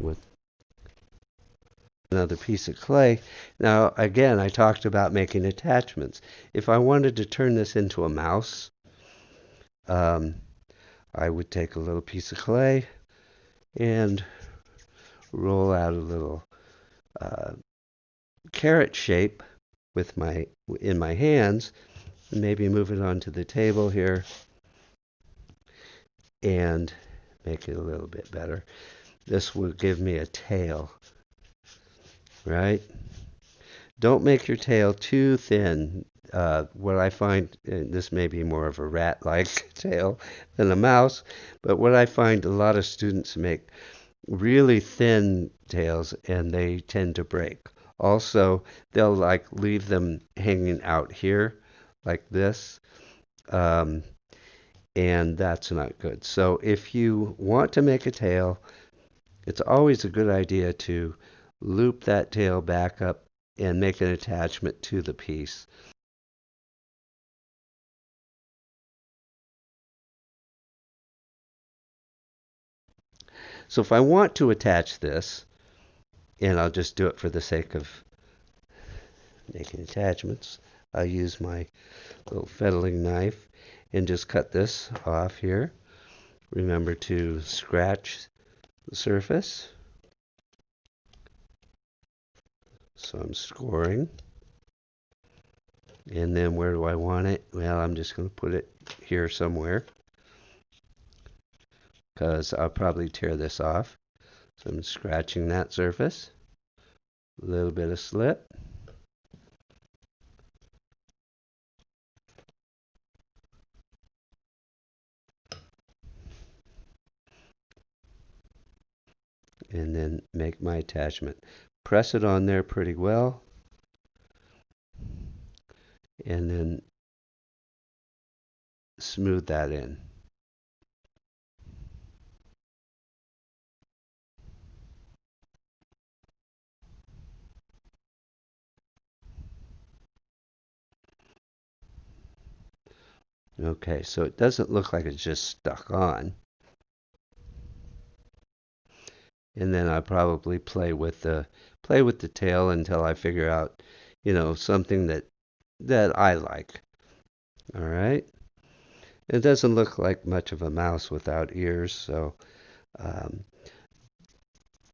with another piece of clay. Now, again, I talked about making attachments. If I wanted to turn this into a mouse, um, I would take a little piece of clay and roll out a little uh, carrot shape with in my hands, and maybe move it onto the table here and make it a little bit better. This will give me a tail, right? Don't make your tail too thin. What I find, and this may be more of a rat-like tail than a mouse, but what I find a lot of students make really thin tails and they tend to break. Also, they'll like leave them hanging out here like this, um, and that's not good. So if you want to make a tail, it's always a good idea to loop that tail back up and make an attachment to the piece. So if I want to attach this, and I'll just do it for the sake of making attachments, I'll use my little fettling knife and just cut this off here. Remember to scratch the surface. So I'm scoring. And then where do I want it? Well, I'm just going to put it here somewhere because I'll probably tear this off. So I'm scratching that surface. A little bit of slip. And then make my attachment. Press it on there pretty well. And then smooth that in. Okay, so it doesn't look like it's just stuck on. And then I probably play with the tail until I figure out, something that I like. All right. It doesn't look like much of a mouse without ears, so um,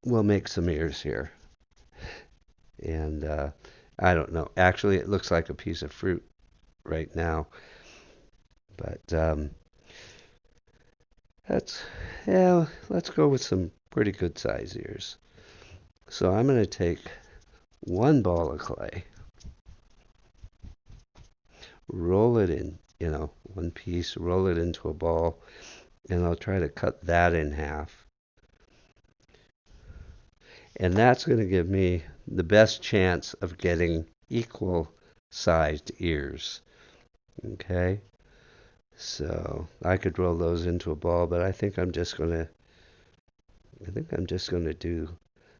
we'll make some ears here. And I don't know. Actually, it looks like a piece of fruit right now, but that's yeah. Let's go with some pretty good size ears. So I'm going to take one ball of clay, roll it in, one piece, roll it into a ball, and I'll try to cut that in half. And that's going to give me the best chance of getting equal sized ears. Okay? So I could roll those into a ball, but I think I'm just going to do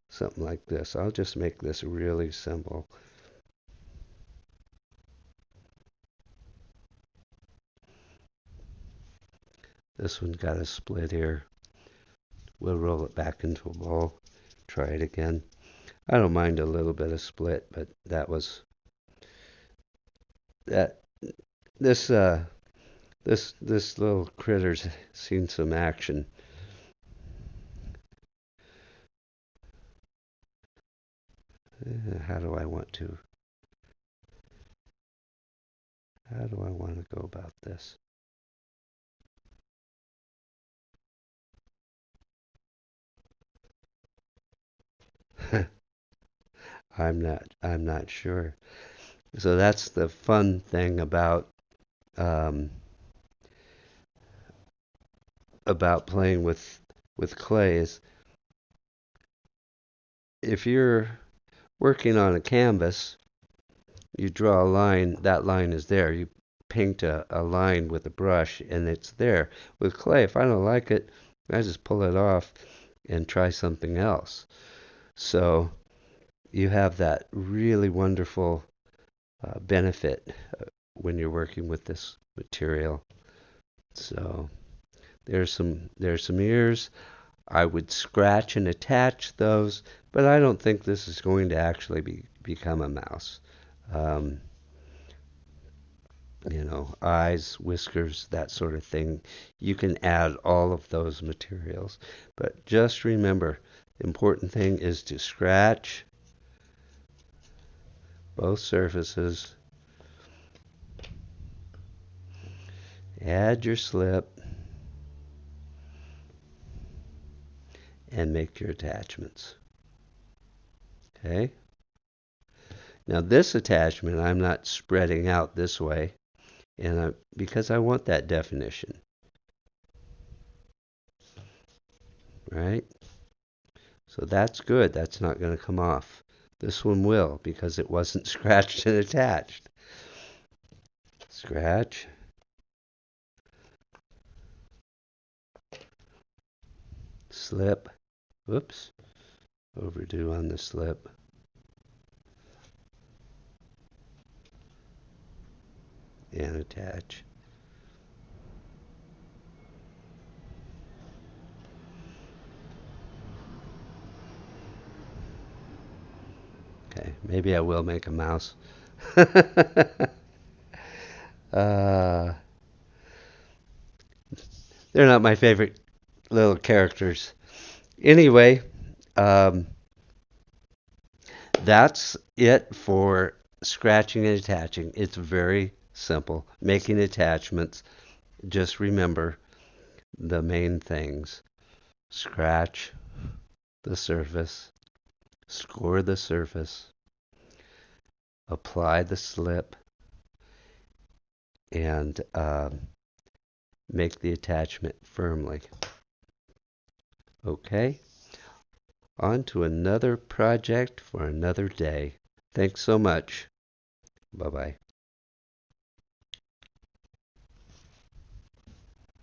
something like this. I'll just make this really simple. This one's got a split here. We'll roll it back into a ball. Try it again. I don't mind a little bit of split, but that this this little critter's seen some action. How do I want to? How do I want to go about this? I'm not sure. So that's the fun thing um, about playing with clay is if you're working on a canvas, you draw a line, that line is there. You paint a line with a brush and it's there. With clay, if I don't like it, I just pull it off and try something else. So you have that really wonderful benefit when you're working with this material. So there's some ears. I would scratch and attach those, but I don't think this is going to actually become a mouse. Um, eyes, whiskers, that sort of thing. You can add all of those materials. But just remember, the important thing is to scratch both surfaces, add your slip, and make your attachments. Okay? Now this attachment I'm not spreading out this way, and because I want that definition, right? So that's good. That's not going to come off. This one will because it wasn't scratched and attached. Scratch. Slip. Whoops. Overdue on the slip. And attach. Okay, maybe I will make a mouse. uh, they're not my favorite little characters. Anyway, um, that's it for scratching and attaching. It's very simple. Making attachments, just remember the main things. Scratch the surface, score the surface, apply the slip, and make the attachment firmly. Okay, on to another project for another day. Thanks so much. Bye-bye.